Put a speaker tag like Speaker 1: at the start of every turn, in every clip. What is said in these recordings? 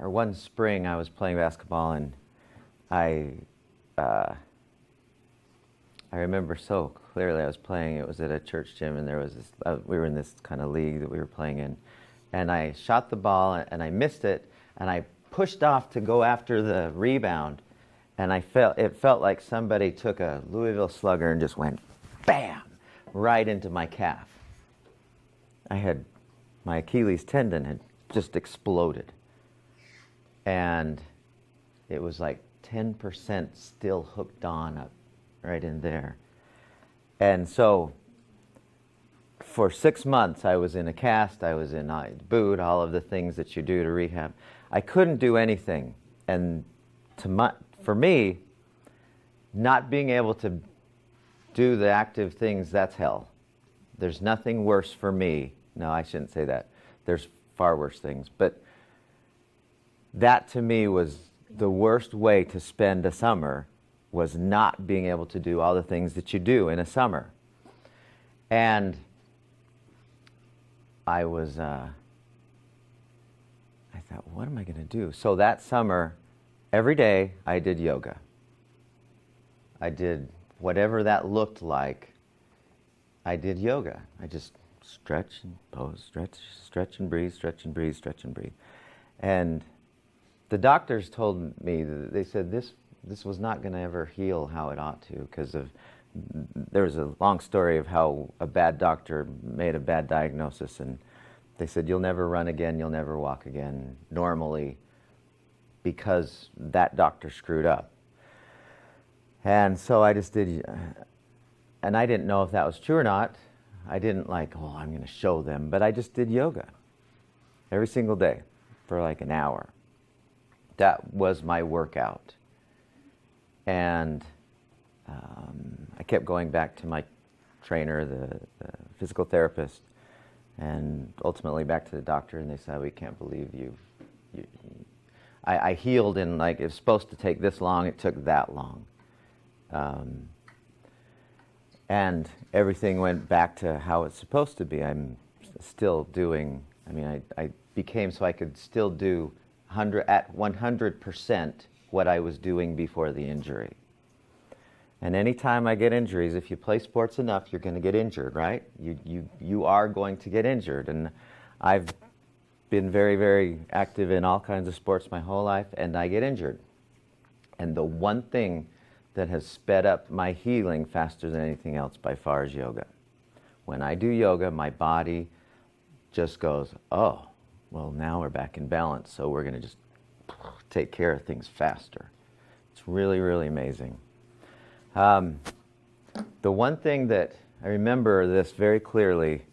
Speaker 1: or one spring I was playing basketball, and I remember so clearly I was playing. It was at a church gym, and there was this. We were in this kind of league that we were playing in, and I shot the ball and I missed it, and I pushed off to go after the rebound, and it felt like somebody took a Louisville Slugger and just went, bam, right into my calf. My Achilles tendon had just exploded, and it was like 10% still hooked on up right in there. And so for 6 months I was in a cast, I was in a boot, all of the things that you do to rehab. I couldn't do anything. And for me, not being able to do the active things, that's hell. There's nothing worse for me. No, I shouldn't say that. There's far worse things. But that to me was the worst way to spend a summer, was not being able to do all the things that you do in a summer. And I thought, what am I going to do? So that summer, every day I did yoga. I did whatever that looked like. I did yoga. I just stretch and pose, stretch and breathe, stretch and breathe, stretch and breathe. And the doctors told me, they said this was not going to ever heal how it ought to, because there was a long story of how a bad doctor made a bad diagnosis, and they said you'll never run again, you'll never walk again normally, because that doctor screwed up. And so I just did, and I didn't know if that was true or not. I didn't I'm going to show them, but I just did yoga every single day for like an hour. That was my workout. And I kept going back to my trainer, the physical therapist, and ultimately back to the doctor, and they said, we can't believe you. I healed in it was supposed to take this long, it took that long. And everything went back to how it's supposed to be. I'm still doing, I became so I could still do at 100% what I was doing before the injury. And anytime I get injuries, if you play sports enough, you're going to get injured, right? You are going to get injured. And I've been very, very active in all kinds of sports my whole life, and I get injured. And the one thing that has sped up my healing faster than anything else by far is yoga. When I do yoga, my body just goes, oh, well, now we're back in balance, so we're going to just take care of things faster. It's really, really amazing. The one thing that I remember this very clearly,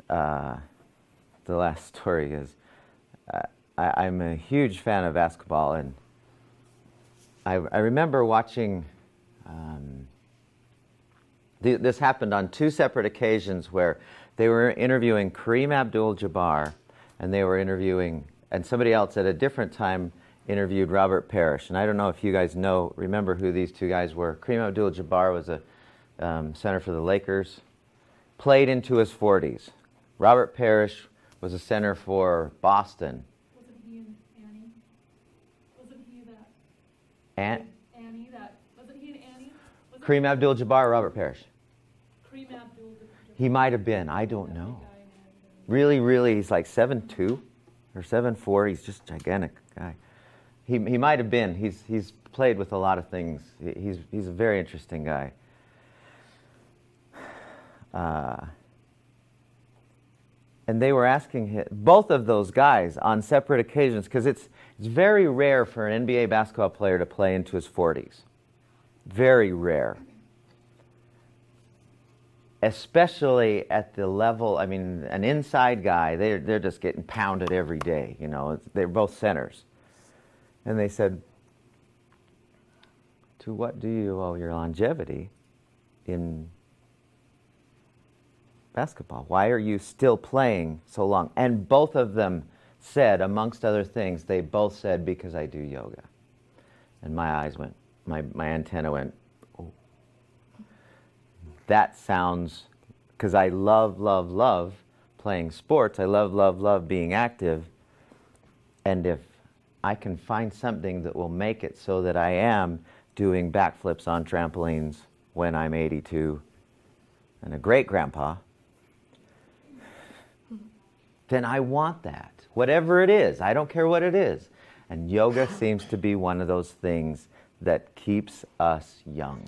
Speaker 1: the last story is, I'm a huge fan of basketball, and I remember watching, this happened on 2 separate occasions where they were interviewing Kareem Abdul-Jabbar, and they were interviewing, and somebody else at a different time interviewed Robert Parrish. And I don't know if you guys remember who these 2 guys were. Kareem Abdul-Jabbar was a center for the Lakers, played into his 40s. Robert Parrish was a center for Boston.
Speaker 2: Wasn't he and Annie? Wasn't he that? Annie, wasn't he and Annie?
Speaker 1: Kareem Abdul-Jabbar or Robert Parrish?
Speaker 2: Kareem Abdul-Jabbar.
Speaker 1: He might have been. I don't know. Really, really, he's like 7'2" or 7'4". He's just a gigantic guy. He might have been. He's played with a lot of things. He's a very interesting guy. And they were asking both of those guys on separate occasions, because it's very rare for an NBA basketball player to play into his 40s. Very rare. Especially at the level, an inside guy, they're just getting pounded every day, they're both centers. And they said, to what do you owe your longevity in basketball? Why are you still playing so long? And both of them said, amongst other things, they both said, because I do yoga. And my eyes went, my antenna went, oh. That sounds, because I love, love, love playing sports. I love, love, love being active. And if I can find something that will make it so that I am doing backflips on trampolines when I'm 82 and a great grandpa, then I want that. Whatever it is, I don't care what it is. And yoga seems to be one of those things that keeps us young.